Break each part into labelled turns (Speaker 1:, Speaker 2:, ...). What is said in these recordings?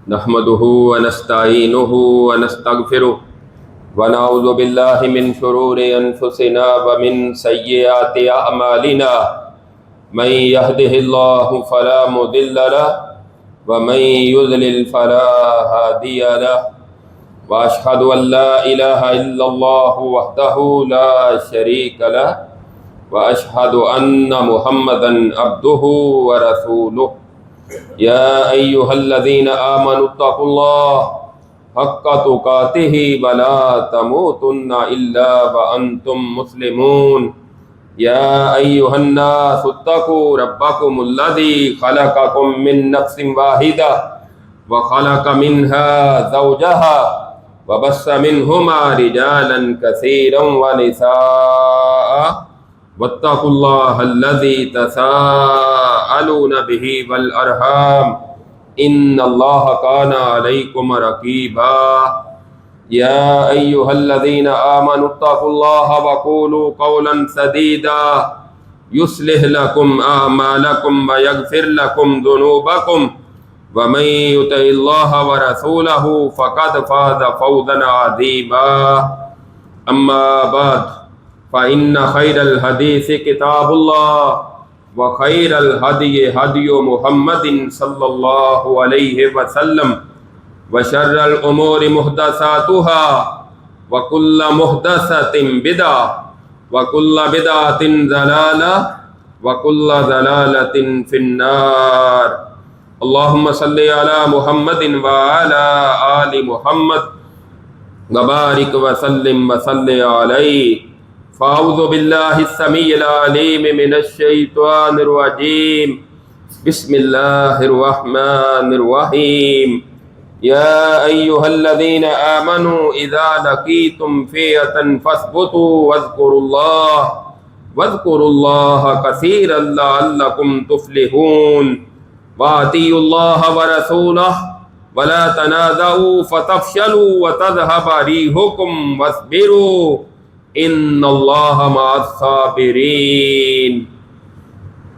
Speaker 1: نحمده ونستعينه ونستغفره ونعوذ بالله من شرور أنفسنا ومن سيئات أعمالنا من يهده الله فلا مضل له ومن يضلل فلا هادي له وأشهد أن لا إله إلا الله وحده لا شريك له وأشهد أن محمدا عبده ورسوله يا أيها الذين آمنوا اتقوا الله حق تقاته ولا تموتن إلا وأنتم مسلمون يا أيها الناس اتقوا ربكم الذي خلقكم من نفس واحدة وخلق منها زوجها وبث منهما رجالا كثيرا ونساء واتقوا الله الذي تساءلون به والأرحام إن الله كان عليكم رقيبا يا أيها الذين آمنوا اتقوا الله وقولوا قولا سديدا يصلح لكم أعمالكم ويغفر لكم ذنوبكم ومن يطع الله ورسوله فقد فاز فوزا عظيما أما بعد فإن خير الحديث كتاب الله وخير الهدي هدي محمد صلى الله عليه وسلم وشر الأمور محدثاتها وكل محدثة بدعة وكل بدعة ضلالة وكل ضلالة في النار اللهم صل على محمد وعلى آل محمد وبارك وسلم وصل عليه فأعوذ بالله السميع العليم من الشيطان الرجيم بسم الله الرحمن الرحيم يا أيها الذين آمنوا إذا لقيتم فئة فاثبتوا واذكروا الله كثيرا لعلكم تفلحون وأطيعوا الله ورسوله ولا تنازعوا فتفشلوا وتذهب ريحكم واصبروا ان اللہ مع الصابرین۔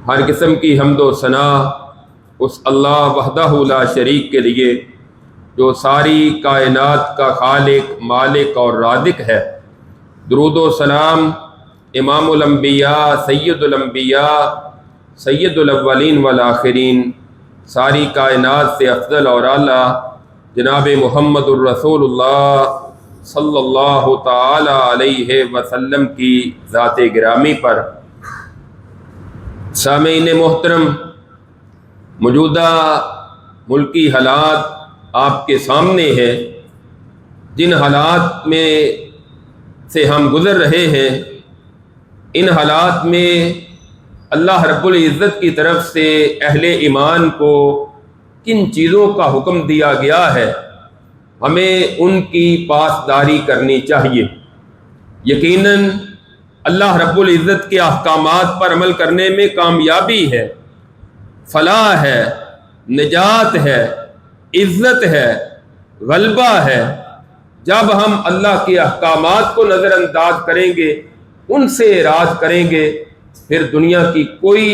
Speaker 1: ہر قسم کی حمد و ثنا اس اللہ وحدہ لا شریک کے لیے جو ساری کائنات کا خالق، مالک اور رازق ہے۔ درود و سلام امام الانبیاء، سید الانبیاء، سید الاولین والآخرین، ساری کائنات سے افضل اور اعلیٰ جناب محمد الرسول اللہ صلی اللہ تعالی علیہ وسلم کی ذات گرامی پر۔ سامعین محترم، موجودہ ملکی حالات آپ کے سامنے ہے۔ جن حالات میں سے ہم گزر رہے ہیں، ان حالات میں اللہ رب العزت کی طرف سے اہل ایمان کو کن چیزوں کا حکم دیا گیا ہے، ہمیں ان کی پاسداری کرنی چاہیے۔ یقیناً اللہ رب العزت کے احکامات پر عمل کرنے میں کامیابی ہے، فلاح ہے، نجات ہے، عزت ہے، غلبہ ہے۔ جب ہم اللہ کے احکامات کو نظر انداز کریں گے، ان سے اعراض کریں گے، پھر دنیا کی کوئی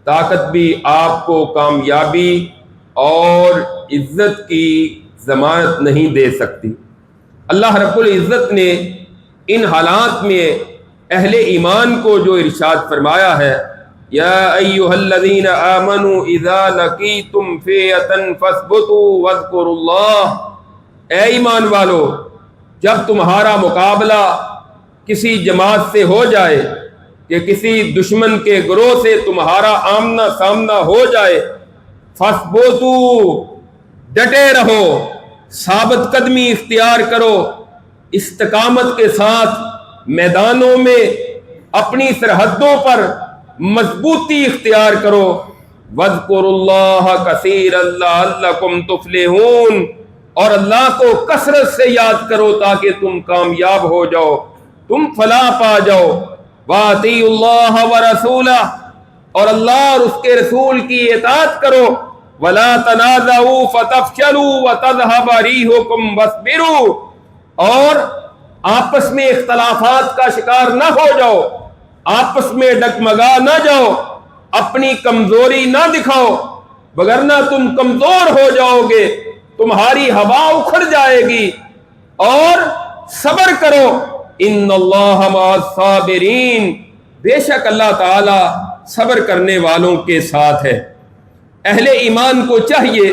Speaker 1: طاقت بھی آپ کو کامیابی اور عزت کی ضمانت نہیں دے سکتی۔ اللہ رب العزت نے ان حالات میں اہل ایمان کو جو ارشاد فرمایا ہے، یا ایھا الذین آمنوا اذا لقیتم فئۃ فاثبتوا واذکروا اللہ، اے ایمان والو، جب تمہارا مقابلہ کسی جماعت سے ہو جائے کہ کسی دشمن کے گروہ سے تمہارا آمنا سامنا ہو جائے، فاثبتوا، ڈٹے رہو، ثابت قدمی اختیار کرو، استقامت کے ساتھ میدانوں میں اپنی سرحدوں پر مضبوطی اختیار کرو، وَاذْكُرُوا اللَّهَ كَثِيرًا لَعَلَّكُمْ تُفْلِحُونَ، اور اللہ کو کثرت سے یاد کرو تاکہ تم کامیاب ہو جاؤ، تم فلاح پا جاؤ۔ وَأَطِيعُوا اللَّهَ وَرَسُولَهُ، اور اللہ اور اس کے رسول کی اطاعت کرو، وَلَا تَنَازَعُوا فَتَفْشَلُوا وَتَذْهَبَ رِيحُكُمْ وَاصْبِرُوا، اور آپس میں اختلافات کا شکار نہ ہو جاؤ، آپس میں ڈگمگا نہ جاؤ، اپنی کمزوری نہ دکھاؤ، وگرنہ تم کمزور ہو جاؤ گے، تمہاری ہوا اکھڑ جائے گی، اور صبر کرو، ان اللہ مع الصابرین، بے شک اللہ تعالی صبر کرنے والوں کے ساتھ ہے۔ اہل ایمان کو چاہیے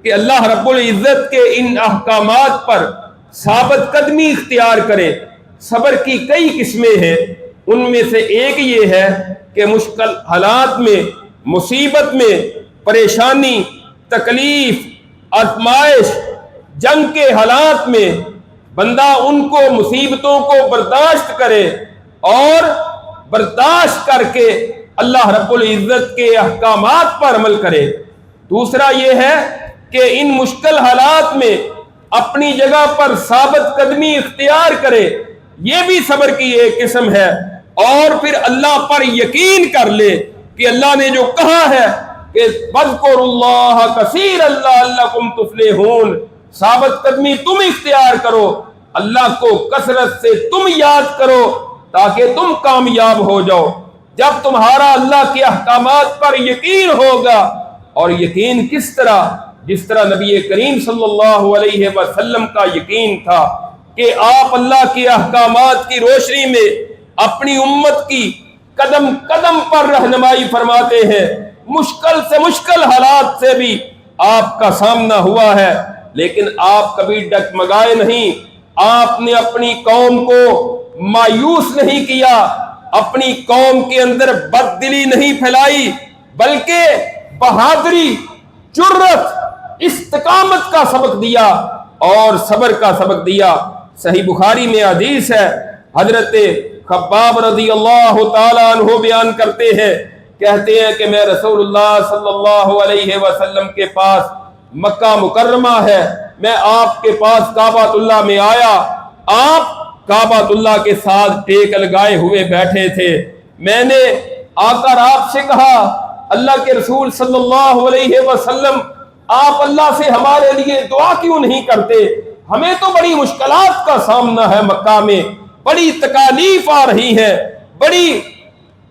Speaker 1: کہ اللہ رب العزت کے ان احکامات پر ثابت قدمی اختیار کرے۔ صبر کی کئی قسمیں ہیں، ان میں سے ایک یہ ہے کہ مشکل حالات میں، مصیبت میں، پریشانی، تکلیف، آزمائش، جنگ کے حالات میں بندہ ان کو مصیبتوں کو برداشت کرے، اور برداشت کر کے اللہ رب العزت کے احکامات پر عمل کرے۔ دوسرا یہ ہے کہ ان مشکل حالات میں اپنی جگہ پر ثابت قدمی اختیار کرے، یہ بھی صبر کی ایک قسم ہے، اور پھر اللہ پر یقین کر لے کہ اللہ نے جو کہا ہے کہ وَاذْكُرُوا اللَّهَ كَثِيرًا لَعَلَّكُمْ تُفْلِحُونَ، ثابت قدمی تم اختیار کرو، اللہ کو کثرت سے تم یاد کرو تاکہ تم کامیاب ہو جاؤ۔ جب تمہارا اللہ کے احکامات پر یقین ہوگا، اور یقین کس طرح؟ جس طرح نبی کریم صلی اللہ علیہ وسلم کا یقین تھا کہ آپ اللہ کے احکامات کی روشنی میں اپنی امت کی قدم قدم پر رہنمائی فرماتے ہیں۔ مشکل سے مشکل حالات سے بھی آپ کا سامنا ہوا ہے، لیکن آپ کبھی ڈگمگائے نہیں، آپ نے اپنی قوم کو مایوس نہیں کیا، اپنی قوم کے اندر بددلی نہیں پھیلائی، بلکہ بہادری، جرت، استقامت کا سبق دیا اور صبر کا سبق دیا۔ صحیح بخاری میں حدیث ہے، حضرت خباب رضی اللہ تعالیٰ عنہ بیان کرتے ہیں، کہتے ہیں کہ میں رسول اللہ صلی اللہ علیہ وسلم کے پاس، مکہ مکرمہ ہے، میں آپ کے پاس کعبۃ اللہ میں آیا، آپ کعبۃ اللہ کے ساتھ ٹیک لگائے ہوئے بیٹھے تھے۔ میں نے آ کر آپ سے کہا، اللہ کے رسول صلی اللہ علیہ وسلم، آپ اللہ سے ہمارے لیے دعا کیوں نہیں کرتے؟ ہمیں تو بڑی مشکلات کا سامنا ہے، مکہ میں بڑی تکالیف آ رہی ہیں، بڑی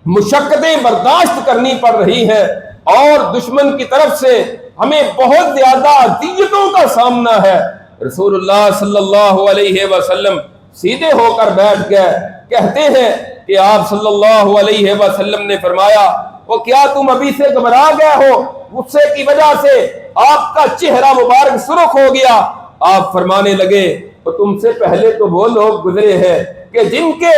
Speaker 1: مشقتیں برداشت کرنی پڑ رہی ہیں، اور دشمن کی طرف سے ہمیں بہت زیادہ اذیتوں کا سامنا ہے۔ رسول اللہ صلی اللہ علیہ وسلم سیدھے ہو کر بیٹھ گئے، کہتے ہیں کہ آپ صلی اللہ علیہ وسلم نے فرمایا، وہ کیا تم ابھی سے گھبرا گئے ہو؟ غصے کی وجہ سے آپ کا چہرہ مبارک سرخ ہو گیا۔ آپ فرمانے لگے، تو تم سے پہلے تو وہ لوگ گزرے ہیں کہ جن کے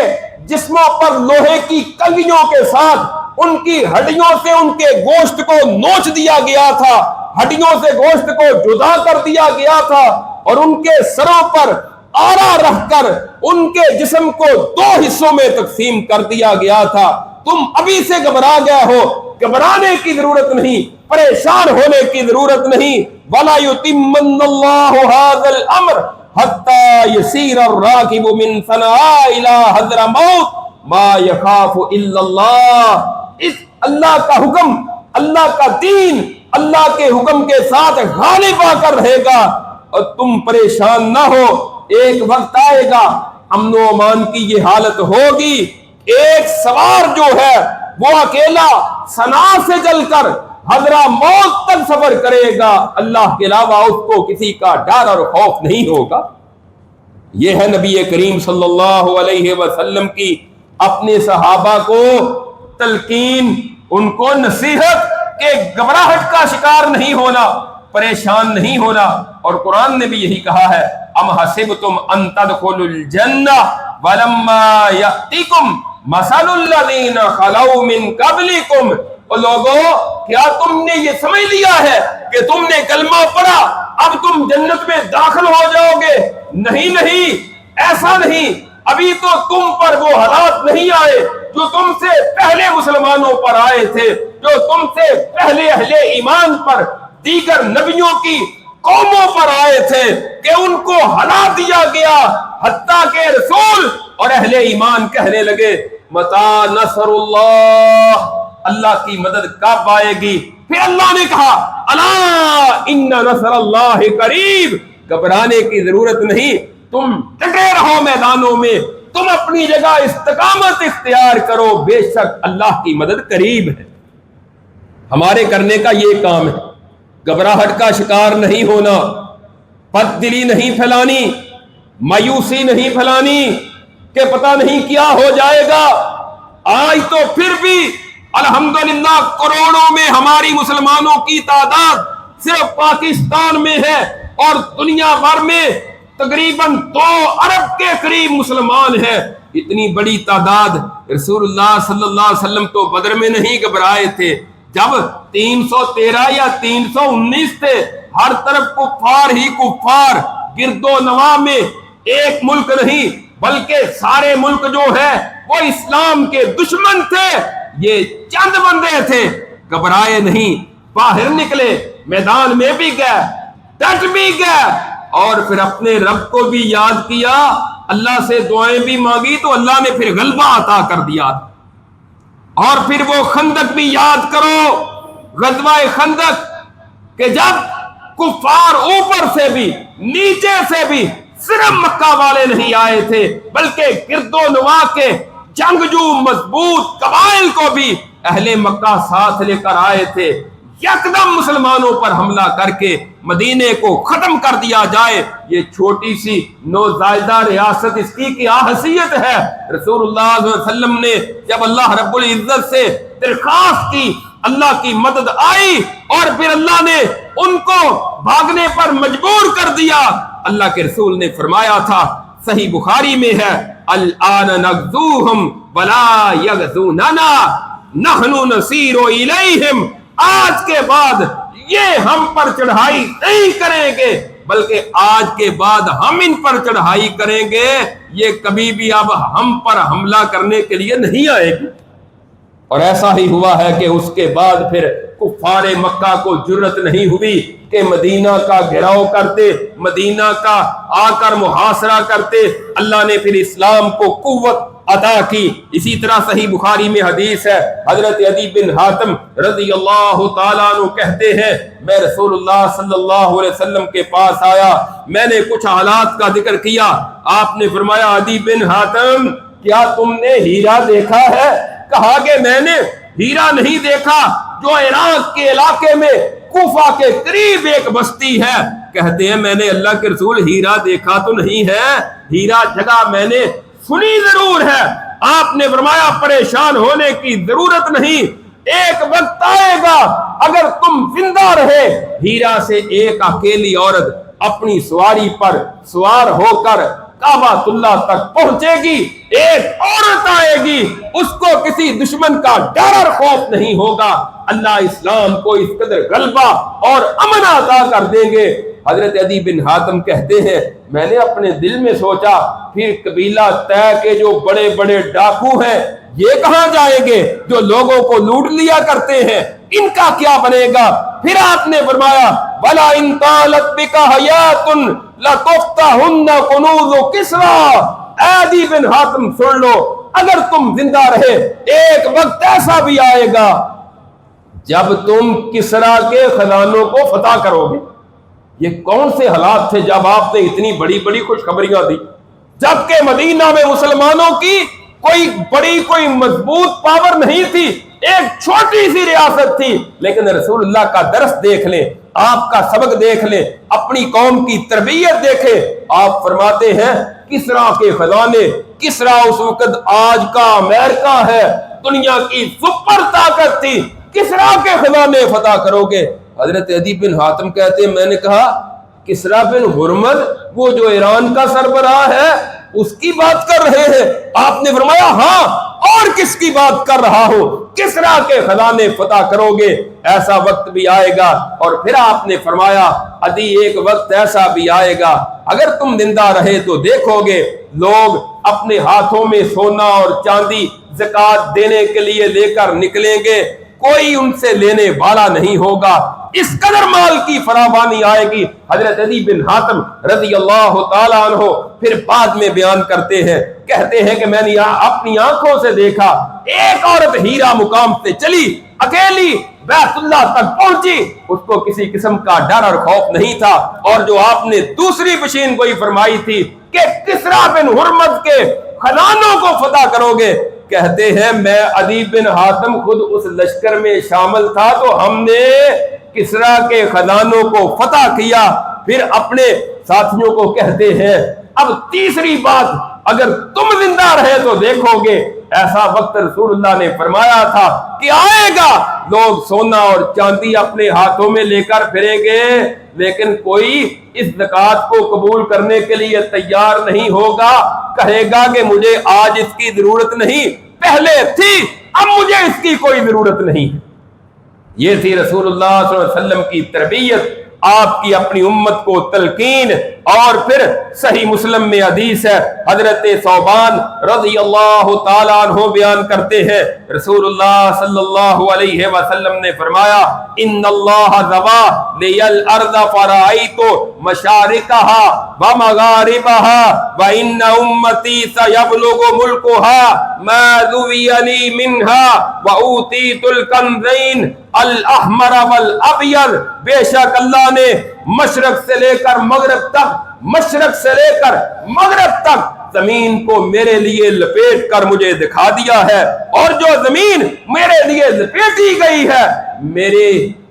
Speaker 1: جسموں پر لوہے کی کنگھیوں کے ساتھ ان کی ہڈیوں سے ان کے گوشت کو نوچ دیا گیا تھا، ہڈیوں سے گوشت کو جدا کر دیا گیا تھا، اور ان کے سروں پر آرا رکھ کر ان کے جسم کو 2 حصوں میں تقسیم کر دیا گیا تھا۔ تم ابھی سے گھبرا گئے ہو، گھبرانے کی ضرورت نہیں، پریشان ہونے کی ضرورت نہیں۔ وَلَا يُتِمَّنَّ اللَّهُ هَذَا الْأَمْرَ حَتَّى يَسِيرَ الرَّاكِبُ مِنْ صَنْعَاءَ إِلَى حَضْرَمَوْتَ مَا يَخَافُ إِلَّا اللَّهُ، اس اللہ کا حکم، اللہ کا دین اللہ کے حکم کے ساتھ غالب آ کر رہے گا، اور تم پریشان نہ ہو۔ ایک وقت آئے گا، امن و امان کی یہ حالت ہوگی، ایک سوار جو ہے وہ اکیلا صنعاء سے چل کر حضرموت تک سفر کرے گا، اللہ کے علاوہ اس کو کسی کا ڈر اور خوف نہیں ہوگا۔ یہ ہے نبی کریم صلی اللہ علیہ وسلم کی اپنے صحابہ کو تلقین، ان کو نصیحت کہ گھبراہٹ کا شکار نہیں ہونا، پریشان نہیں ہونا۔ اور قرآن نے بھی یہی کہا ہے، ام حسبتم ان تدخلوا الجنہ ولما یأتکم مثل الذین خلو من قبلکم، اور لوگوں کیا تم نے یہ سمجھ لیا ہے کہ تم نے کلمہ پڑھا اب تم جنت میں داخل ہو جاؤ گے؟ نہیں نہیں، ایسا نہیں، ابھی تو تم پر وہ حالات نہیں آئے جو تم سے پہلے مسلمانوں پر آئے تھے، جو تم سے پہلے اہل ایمان پر، دیگر نبیوں کی قوموں پر آئے تھے، کہ ان کو ہلا دیا گیا، حتیٰ کہ رسول اور اہل ایمان کہنے لگے متی نصر اللہ، اللہ کی مدد کب آئے گی؟ پھر اللہ نے کہا الا ان نصر اللہ قریب، گھبرانے کی ضرورت نہیں، تم ڈٹے رہو میدانوں میں، تم اپنی جگہ استقامت اختیار کرو، بے شک اللہ کی مدد قریب ہے۔ ہمارے کرنے کا یہ کام ہے، گھبراہٹ کا شکار نہیں ہونا، بد دلی نہیں پھیلانی، مایوسی نہیں پھیلانی کہ پتہ نہیں کیا ہو جائے گا۔ آج تو پھر بھی الحمدللہ کروڑوں میں ہماری مسلمانوں کی تعداد صرف پاکستان میں ہے، اور دنیا بھر میں تقریباً 2 ارب کے قریب مسلمان ہیں۔ اتنی بڑی تعداد، رسول اللہ صلی اللہ علیہ وسلم تو بدر میں نہیں گھبرائے تھے جب 313 یا 319 تھے، ہر طرف کفار ہی کفار، گرد و نواح میں ایک ملک نہیں بلکہ سارے ملک جو ہے وہ اسلام کے دشمن تھے۔ یہ چند بندے تھے، گھبرائے نہیں، باہر نکلے، میدان میں بھی گئے، ڈٹ بھی گئے، اور پھر اپنے رب کو بھی یاد کیا، اللہ سے دعائیں بھی مانگی تو اللہ نے پھر غلبہ عطا کر دیا۔ اور پھر وہ خندق بھی یاد کرو، غزوہ خندق، کہ جب کفار اوپر سے بھی نیچے سے بھی صرف مکہ والے نہیں آئے تھے بلکہ گرد و نواح کے جنگجو مضبوط قبائل کو بھی اہل مکہ ساتھ لے کر آئے تھے۔ یکدم مسلمانوں پر حملہ کر کے مدینے کو ختم کر دیا جائے، یہ چھوٹی سی نوزائیدہ ریاست، اس کی کیا حیثیت ہے؟ رسول اللہ صلی اللہ علیہ وسلم نے جب اللہ رب العزت سے درخواست کی، اللہ کی مدد آئی، اور پھر اللہ نے ان کو بھاگنے پر مجبور کر دیا۔ اللہ کے رسول نے فرمایا تھا، صحیح بخاری میں ہے، الآن نغزوہم ولا یغزوننا نحن نسیر الیہم، آج کے بعد یہ ہم پر چڑھائی نہیں کریں گے بلکہ آج کے بعد ہم ان پر چڑھائی کریں گے، یہ کبھی بھی اب ہم پر حملہ کرنے کے لیے نہیں آئے گی۔ اور ایسا ہی ہوا ہے کہ اس کے بعد پھر کفار مکہ کو جرت نہیں ہوئی کہ مدینہ کا گھیراؤ کرتے، مدینہ کا آ کر محاصرہ کرتے۔ اللہ نے پھر اسلام کو قوت عطا کی۔ اسی طرح صحیح بخاری میں حدیث ہے، حضرت عدی بن حاتم رضی اللہ تعالیٰ عنہ کہتے ہیں، میں رسول اللہ صلی اللہ علیہ وسلم کے پاس آیا، میں نے کچھ حالات کا ذکر کیا، آپ نے فرمایا، عدی بن حاتم کیا تم نے ہیرا دیکھا ہے؟ کہا کہ میں نے ہیرا نہیں دیکھا، جو عراق کے علاقے میں کوفہ کے قریب ایک بستی ہے۔ کہتے ہیں میں نے اللہ کے رسول ہیرا دیکھا تو نہیں ہے، ہیرا جگہ میں نے سنی ضرور ہے۔ آپ نے فرمایا پریشان ہونے کی ضرورت نہیں، ایک وقت آئے گا اگر تم زندہ رہے، ہیرا سے ایک اکیلی عورت اپنی سواری پر سوار ہو کر کعبۃ اللہ تک پہنچے گی، ایک عورت آئے گی، اس کو کسی دشمن کا ڈر اور خوف نہیں ہوگا، اللہ اسلام کو اس قدر غلبہ اور امن عطا کر دیں گے۔ حضرت عدی بن حاتم کہتے ہیں میں نے اپنے دل میں سوچا، پھر قبیلہ طے کے جو بڑے بڑے ڈاکو ہیں یہ کہاں جائیں گے جو لوگوں کو لوٹ لیا کرتے ہیں، ان کا کیا بنے گا؟ پھر آپ نے فرمایا وَلَا إِن طَالَتْ بِكَ حَيَاتٌ لَتُفْتَحُنَّ كُنُوزُ كِسْرَىٰ۔ اے عدی بن حاتم سن لو، اگر تم زندہ رہے ایک وقت ایسا بھی آئے گا جب تم کسرا کے خزانوں کو فتح کرو گے۔ یہ کون سے حالات تھے جب آپ نے اتنی بڑی بڑی خوشخبریاں دی، جبکہ مدینہ میں مسلمانوں کی کوئی مضبوط پاور نہیں تھی، ایک چھوٹی سی ریاست تھی، لیکن رسول اللہ کا درس دیکھ لیں، آپ کا سبق دیکھ لیں، اپنی قوم کی تربیت دیکھیں۔ آپ فرماتے ہیں کسرا کے خزانے، کسرا اس وقت آج کا امریکہ ہے، دنیا کی سپر طاقت تھی، کسرا کے خزانے فتح کرو گے۔ حضرت عدی بن حاتم کہتے ہیں میں نے کہا کسرا بن حرمز، وہ جو ایران کا سربراہ ہے، اس کی بات کر رہے ہیں؟ آپ نے فرمایا ہاں، اور کس کی بات کر رہا ہو، کسرا کے خزانے فتح کرو گے، ایسا وقت بھی آئے گا۔ اور پھر آپ نے فرمایا عدی ایک وقت ایسا بھی آئے گا اگر تم زندہ رہے تو دیکھو گے لوگ اپنے ہاتھوں میں سونا اور چاندی زکات دینے کے لیے لے کر نکلیں گے، کوئی ان سے لینے والا نہیں ہوگا، اس قدر مال کی فراوانی آئے گی۔ حضرت عدی بن حاتم رضی اللہ تعالیٰ عنہ پھر بعد میں بیان کرتے ہیں، کہتے ہیں کہ میں نے اپنی آنکھوں سے دیکھا ایک عورت ہیرا مقام سے چلی، اکیلی بیت اللہ تک پہنچی، اس کو کسی قسم کا ڈر اور خوف نہیں تھا۔ اور جو آپ نے دوسری پیشین گوئی فرمائی تھی کہ کسرا بن حرمز کے خزانوں کو فتح کرو گے، کہتے ہیں میں عدی بن حاتم خود اس لشکر میں شامل تھا، تو ہم نے کسرا کے خزانوں کو فتح کیا، پھر اپنے ساتھیوں کو کہتے ہیں اب تیسری بات اگر تم زندہ رہے تو دیکھو گے ایسا وقت رسول اللہ نے فرمایا تھا کہ آئے گا لوگ سونا اور چاندی اپنے ہاتھوں میں لے کر پھریں گے لیکن کوئی اس زکات کو قبول کرنے کے لیے تیار نہیں ہوگا، کہے گا کہ مجھے آج اس کی ضرورت نہیں، پہلے تھی اب مجھے اس کی کوئی ضرورت نہیں۔ یہ تھی رسول اللہ صلی اللہ علیہ وسلم کی تربیت، آپ کی اپنی امت کو تلقین۔ اور پھر صحیح مسلم میں حدیث ہے، حضرت ثوبان رضی اللہ تعالیٰ عنہ بیان کرتے ہیں رسول اللہ صلی اللہ علیہ وسلم نے فرمایا ان اللہ ذوا لی الارض فرائیت مشارقها ومغاربها وان امتی سیبلغ ملکها ما ذوی لی منها واوتیت الکنزین الاحمر والابیض، بے شک اللہ نے مشرق سے لے کر مغرب تک، مشرق سے لے کر مغرب تک زمین کو میرے لیے لپیٹ کر مجھے دکھا دیا ہے، اور جو زمین میرے لیے لپیٹی گئی ہے میرے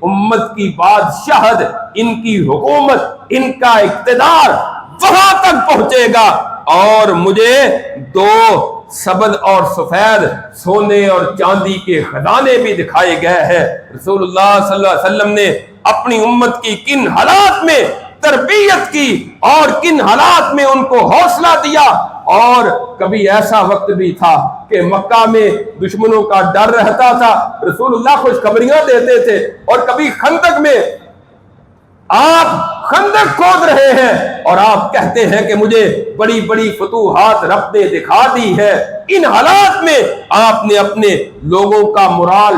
Speaker 1: امت کی بادشاہت، ان کی حکومت، ان کا اقتدار وہاں تک پہنچے گا، اور مجھے دو سبز اور سفید سونے اور چاندی کے خزانے بھی دکھائے گئے ہیں۔ رسول اللہ صلی اللہ علیہ وسلم نے اپنی امت کی کن حالات میں تربیت کی اور کن حالات میں ان کو حوصلہ دیا۔ اور کبھی ایسا وقت بھی تھا کہ مکہ میں دشمنوں کا ڈر رہتا تھا، رسول اللہ خوشخبریاں دیتے تھے، اور کبھی خندق میں آپ خندق کھود رہے ہیں اور آپ کہتے ہیں کہ مجھے بڑی بڑی فتوحات رب نے دکھا دی ہے۔ ان حالات میں آپ نے اپنے لوگوں کا مرال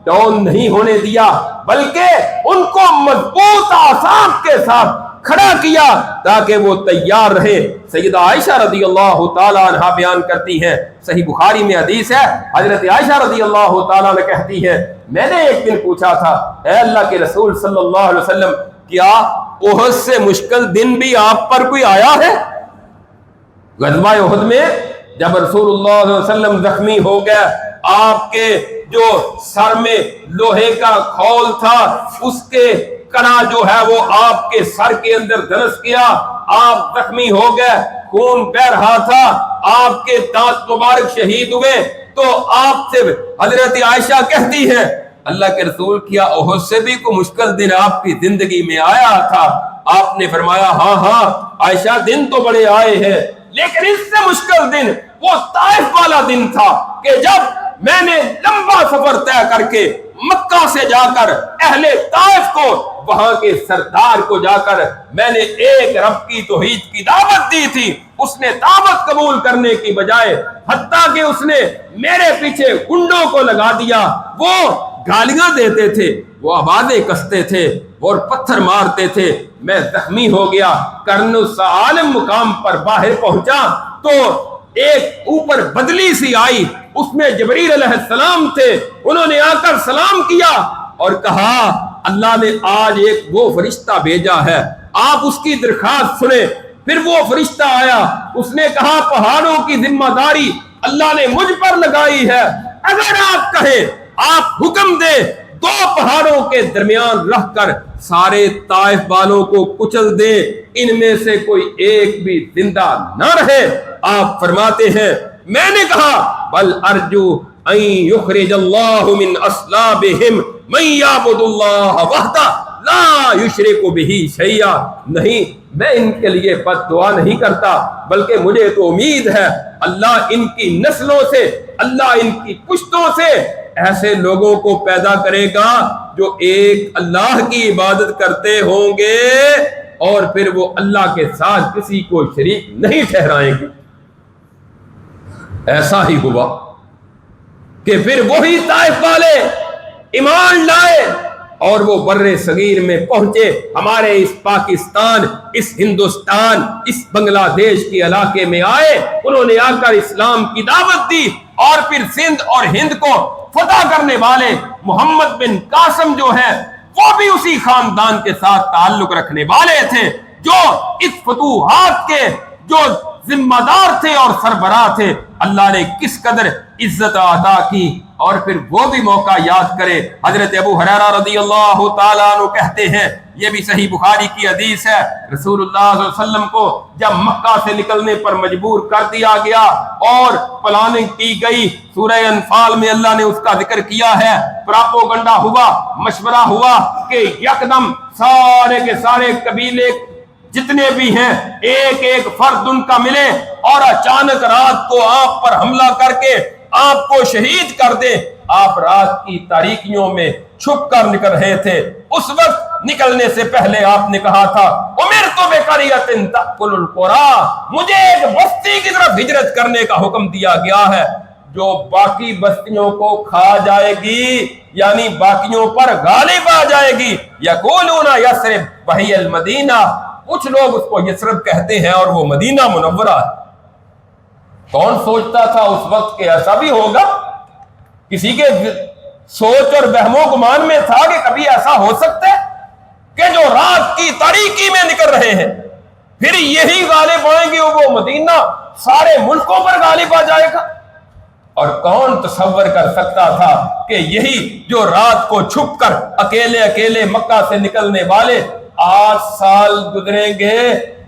Speaker 1: ڈاؤن نہیں ہونے دیا، بلکہ ان کو مضبوط اعصاب کے ساتھ کھڑا کیا تاکہ وہ تیار رہے۔ سیدہ عائشہ رضی اللہ تعالی عنہا بیان کرتی ہیں، صحیح بخاری میں حدیث ہے، حضرت عائشہ رضی اللہ تعالی عنہ کہتی ہے میں نے ایک دن پوچھا تھا اے اللہ کے رسول صلی اللہ علیہ وسلم کیا احد سے مشکل دن بھی آپ پر کوئی آیا ہے؟ غزوہ احد میں جب رسول اللہ صلی اللہ علیہ وسلم زخمی ہو گیا، آپ کے جو سر میں لوہے کا کھول تھا اس کے کنا جو ہے وہ آپ کے سر کے اندر دھنس کیا، آپ زخمی ہو گئے، خون بہ رہا تھا، آپ کے دانت مبارک شہید ہوئے، تو آپ سے حضرت عائشہ کہتی ہے اللہ کے رسول کیا احد سے بھی کوئی مشکل دن آپ کی زندگی میں آیا تھا؟ آپ نے فرمایا ہاں ہاں عائشہ دن تو بڑے آئے ہیں، لیکن اس سے مشکل دن وہ طائف والا دن تھا کہ جب میں نے لمبا سفر طے کر کے مکہ سے جا کر اہل طائف کو، وہاں کے سردار کو جا کر میں نے ایک رب کی توحید کی دعوت دی تھی، اس نے دعوت قبول کرنے کی بجائے حتیٰ کہ اس نے میرے پیچھے گنڈوں کو لگا دیا، وہ گالیاں دیتے تھے، وہ آوازیں کستے تھے اور پتھر مارتے تھے، میں زخمی ہو گیا، کرن عالم مقام پر باہر پہنچا تو ایک اوپر بدلی سی آئی، اس میں جبریل علیہ السلام تھے، انہوں نے آ کر سلام کیا اور کہا اللہ نے آج ایک وہ فرشتہ بھیجا ہے، آپ اس کی درخواست سنیں۔ پھر وہ فرشتہ آیا، اس نے کہا پہاڑوں کی ذمہ داری اللہ نے مجھ پر لگائی ہے، اگر آپ کہیں آپ حکم دیں دو پہاڑوں کے درمیان رہ کر سارے طائف والوں کو کچل دیں، ان میں سے کوئی ایک بھی زندہ نہ رہے۔ آپ فرماتے ہیں میں نے کہا بل ارجو ان یخرج اللہ من اصلابہم من یعبد اللہ وحدہ لا یشرک بہ شیئا، نہیں میں ان کے لیے بد دعا نہیں کرتا، بلکہ مجھے تو امید ہے اللہ ان کی نسلوں سے، اللہ ان کی پشتوں سے ایسے لوگوں کو پیدا کرے گا جو ایک اللہ کی عبادت کرتے ہوں گے اور پھر وہ اللہ کے ساتھ کسی کو شریک نہیں ٹھہرائیں گے۔ ایسا ہی ہوا کہ پھر وہی طائف والے ایمان لائے اور وہ برے صغیر میں پہنچے، ہمارے اس پاکستان، اس ہندوستان، اس بنگلہ دیش کے علاقے میں آئے، انہوں نے آ کر اسلام کی دعوت دی، اور پھر سندھ اور ہند کو فتح کرنے والے محمد بن قاسم جو ہے وہ بھی اسی خاندان کے ساتھ تعلق رکھنے والے تھے، جو اس فتوحات کے جو ذمہ دار تھے اور سربراہ تھے۔ اللہ نے کس قدر عزت عطا کی، اور پھر وہ بھی موقع یاد کرے۔ حضرت ابو ہریرہ رضی اللہ تعالیٰ عنہ کہتے ہیں، یہ بھی صحیح بخاری کی حدیث ہے، رسول اللہ صلی اللہ علیہ وسلم کو جب مکہ سے نکلنے پر مجبور کر دیا گیا اور پلاننگ کی گئی، سورہ انفال میں اللہ نے اس کا ذکر کیا ہے، پراپوگنڈا ہوا، مشورہ ہوا کہ یکدم سارے کے سارے قبیلے جتنے بھی ہیں ایک ایک فرد ان کا ملے اور اچانک رات کو آپ پر حملہ کر کے آپ کو شہید کر دے۔ آپ رات کی تاریکیوں میں چھپ کر نکل رہے تھے، اس وقت نکلنے سے پہلے آپ نے کہا تھا امرت بقریۃ تأکل القریٰ، مجھے ایک بستی کی طرف ہجرت کرنے کا حکم دیا گیا ہے جو باقی بستیوں کو کھا جائے گی، یعنی باقیوں پر غالب آ جائے گی۔ یقولون یثرب وہی المدینہ، کچھ لوگ اس کو یثرب کہتے ہیں اور وہ مدینہ منورہ ہے۔ کون سوچتا تھا اس وقت کہ ایسا بھی ہوگا؟ کسی کے سوچ اور وہم و گمان میں تھا کہ کبھی ایسا ہو سکتا ہے کہ جو رات کی تاریکی میں نکل رہے ہیں پھر یہی غالب آئیں گے، وہ مدینہ سارے ملکوں پر غالب آ جائے گا؟ اور کون تصور کر سکتا تھا کہ یہی جو رات کو چھپ کر اکیلے اکیلے مکہ سے نکلنے والے 8 سال گزریں گے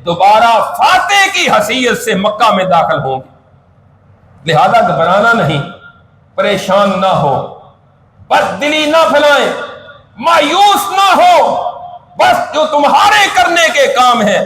Speaker 1: دوبارہ فاتح کی حیثیت سے مکہ میں داخل ہوں گے۔ لہذا گھبرانا نہیں، پریشان نہ ہو، بد دلی نہ پھیلائیں، مایوس نہ ہو، بس جو تمہارے کرنے کے کام ہے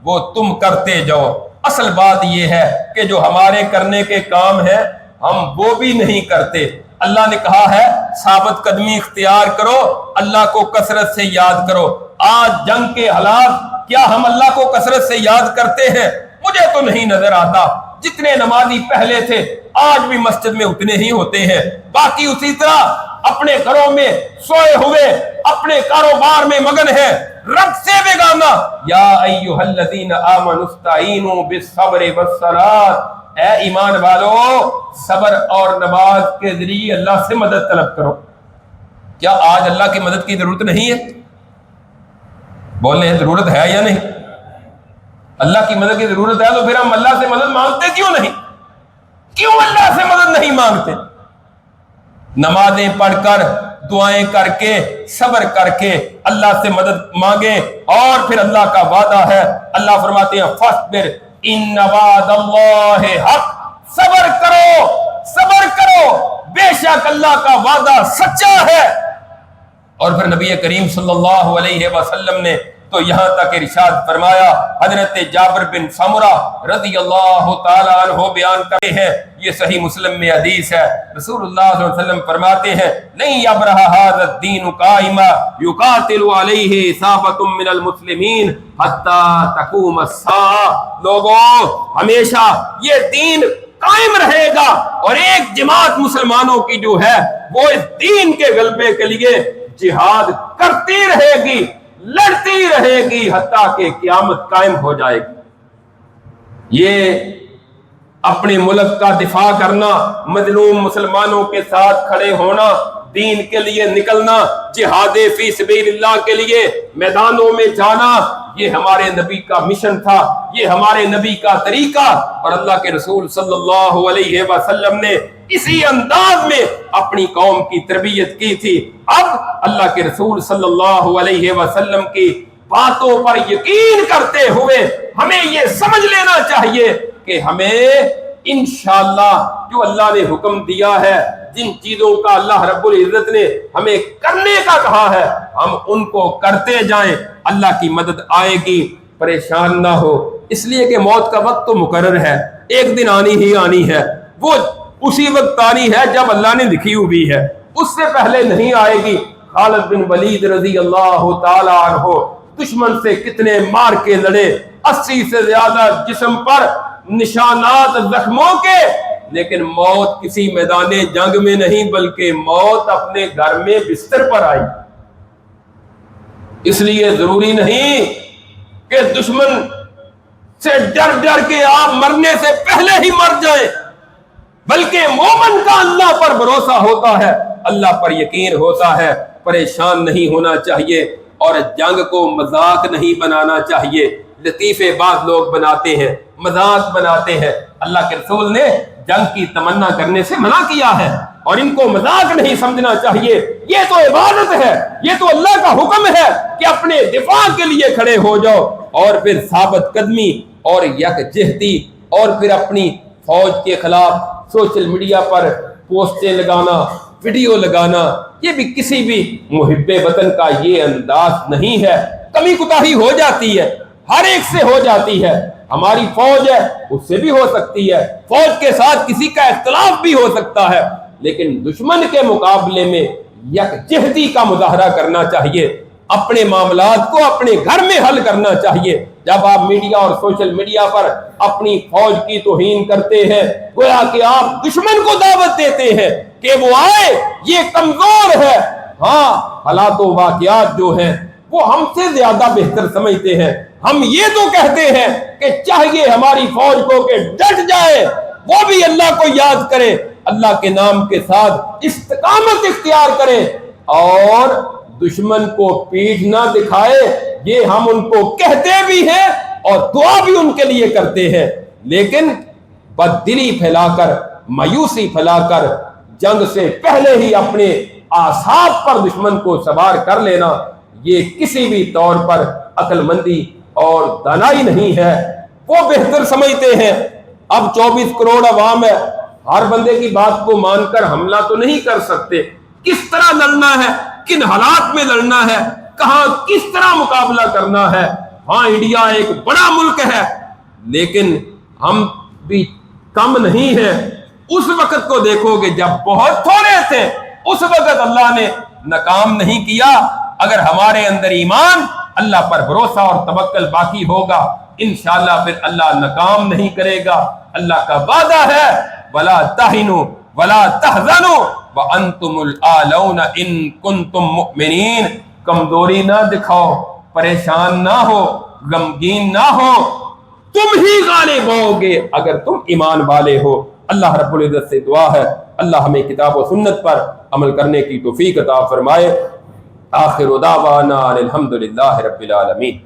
Speaker 1: وہ تم کرتے جاؤ۔ اصل بات یہ ہے کہ جو ہمارے کرنے کے کام ہے ہم وہ بھی نہیں کرتے۔ اللہ نے کہا ہے ثابت قدمی اختیار کرو، اللہ کو کثرت سے یاد کرو۔ آج جنگ کے حالات کیا ہم اللہ کو کثرت سے یاد کرتے ہیں؟ مجھے تو نہیں نظر آتا۔ جتنے نمازی پہلے تھے آج بھی مسجد میں اتنے ہی ہوتے ہیں، باقی اسی طرح اپنے گھروں میں سوئے ہوئے اپنے کاروبار میں مگن ہے، رب سے بیگانہ۔ یا ایھا الذین آمنوا استعینوا بالصبر والصلاۃ، اے ایمان والو صبر اور نماز کے ذریعے اللہ سے مدد طلب کرو۔ کیا آج اللہ کی مدد کی ضرورت نہیں ہے؟ بولنے ضرورت ہے یا نہیں؟ اللہ کی مدد کی ضرورت ہے تو پھر ہم اللہ سے مدد مانگتے کیوں نہیں؟ کیوں اللہ سے مدد نہیں مانگتے؟ نمازیں پڑھ کر، دعائیں کر کے، صبر کر کے اللہ سے مدد مانگیں، اور پھر اللہ کا وعدہ ہے، اللہ فرماتے ہیں فاصبر ان وعد اللہ حق، صبر کرو، صبر کرو، بے شک اللہ کا وعدہ سچا ہے۔ اور پھر نبی کریم صلی اللہ علیہ وسلم نے تو یہاں تک ارشاد فرمایا، حضرت جابر بن سمرہ رضی اللہ تعالی عنہ بیان کرتے ہیں، یہ صحیح مسلم میں حدیث ہے، رسول اللہ صلی اللہ علیہ وسلم فرماتے ہیں نہیں یبرح ھذا الدین قائما یقاتل علیہ عصابۃ من المسلمین حتی تقوم الساعہ، لوگوں ہمیشہ یہ دین قائم رہے گا اور ایک جماعت مسلمانوں کی جو ہے وہ اس دین کے غلبے کے لیے جہاد کرتی رہے گی، لڑتی رہے گی حتیٰ کہ قیامت قائم ہو جائے گی۔ یہ اپنے ملک کا دفاع کرنا، مظلوم مسلمانوں کے ساتھ کھڑے ہونا، دین کے لیے نکلنا، جہاد فی سبیل اللہ کے لیے میدانوں میں جانا، یہ ہمارے نبی کا مشن تھا، یہ ہمارے نبی کا طریقہ، اور اللہ کے رسول صلی اللہ علیہ وسلم نے اسی انداز میں اپنی قوم کی تربیت کی تھی۔ اب اللہ کے رسول صلی اللہ علیہ وسلم کی باتوں پر یقین کرتے ہوئے ہمیں یہ سمجھ لینا چاہیے کہ ہمیں انشاءاللہ جو اللہ نے حکم دیا ہے، جن چیزوں کا اللہ رب العزت نے ہمیں کرنے کا کہا ہے، ہم ان کو کرتے جائیں، اللہ کی مدد آئے گی۔ پریشان نہ ہو، اس لیے کہ موت کا وقت تو مقرر ہے، ایک دن آنی ہی آنی ہے، وہ اسی وقت آنی ہے جب اللہ نے لکھی ہوئی ہے، اس سے پہلے نہیں آئے گی۔ خالد بن ولید رضی اللہ تعالی عنہ دشمن سے کتنے مار کے لڑے، 80 سے زیادہ جسم پر نشانات زخموں کے، لیکن موت کسی میدان جنگ میں نہیں بلکہ موت اپنے گھر میں بستر پر آئی۔ اس لیے ضروری نہیں کہ دشمن سے ڈر ڈر کے آپ مرنے سے پہلے ہی مر جائیں، بلکہ مومن کا اللہ پر بھروسہ ہوتا ہے، اللہ پر یقین ہوتا ہے۔ پریشان نہیں ہونا چاہیے اور جنگ کو مذاق نہیں بنانا چاہیے۔ لطیفے بعض لوگ بناتے ہیں، مذاق بناتے ہیں۔ اللہ کے رسول نے جنگ کی تمنا کرنے سے منع کیا ہے، اور ان کو مذاق نہیں سمجھنا چاہیے۔ یہ تو عبادت ہے، یہ تو اللہ کا حکم ہے کہ اپنے دفاع کے لیے کھڑے ہو جاؤ، اور پھر ثابت قدمی اور یکجہتی، اور پھر اپنی فوج کے خلاف سوشل میڈیا پر پوسٹیں لگانا، ویڈیو لگانا، یہ بھی کسی بھی محب وطن کا یہ انداز نہیں ہے۔ کمی کوتاہی ہو جاتی ہے، ہر ایک سے ہو جاتی ہے، ہماری فوج ہے اس سے بھی ہو سکتی ہے، فوج کے ساتھ کسی کا اختلاف بھی ہو سکتا ہے، لیکن دشمن کے مقابلے میں یکجہتی کا مظاہرہ کرنا چاہیے، اپنے معاملات کو اپنے گھر میں حل کرنا چاہیے۔ جب آپ میڈیا اور سوشل میڈیا پر اپنی فوج کی توہین کرتے ہیں، گویا کہ آپ دشمن کو دعوت دیتے ہیں کہ وہ آئے، یہ کمزور ہے۔ ہاں، حالات و واقعات جو ہیں وہ ہم سے زیادہ بہتر سمجھتے ہیں۔ ہم یہ تو کہتے ہیں کہ چاہیے ہماری فوج کو کہ ڈٹ جائے، وہ بھی اللہ کو یاد کرے، اللہ کے نام کے ساتھ استقامت اختیار کرے، اور دشمن کو پیٹھ نہ دکھائے۔ یہ ہم ان کو کہتے بھی ہیں اور دعا بھی ان کے لیے کرتے ہیں، لیکن بددلی پھیلا کر، مایوسی پھیلا کر، جنگ سے پہلے ہی اپنے اعصاب پر دشمن کو سوار کر لینا، یہ کسی بھی طور پر عقل مندی اور دانائی نہیں ہے۔ وہ بہتر سمجھتے ہیں اب 24 کروڑ عوام ہے، ہر بندے کی بات کو مان کر حملہ تو نہیں کر سکتے، کس طرح لڑنا ہے، کن حالات میں لڑنا ہے، کہاں کس طرح مقابلہ کرنا ہے۔ ہاں، انڈیا ایک بڑا ملک ہے، لیکن ہم بھی کم نہیں ہیں۔ اس وقت کو دیکھو گے جب بہت تھوڑے تھے، اس وقت اللہ نے ناکام نہیں کیا۔ اگر ہمارے اندر ایمان، اللہ پر بھروسہ اور توکل باقی ہوگا، انشاءاللہ پھر اللہ ناکام نہیں کرے گا۔ اللہ کا وعدہ ہے وَلَا تَهِنُوا وَلَا تَحْزَنُوا وَأَنْتُمُ الْأَعْلَوْنَ إِن كُنتُم مُؤْمِنِينَ۔ کمزوری نہ دکھاؤ، پریشان نہ ہو، غمگین نہ ہو، تم ہی غالب ہوگے اگر تم ایمان والے ہو۔ اللہ رب العزت سے دعا ہے اللہ ہمیں کتاب و سنت پر عمل کرنے کی توفیق عطا فرمائے۔ آخر دعوانا الحمدللہ رب العالمین۔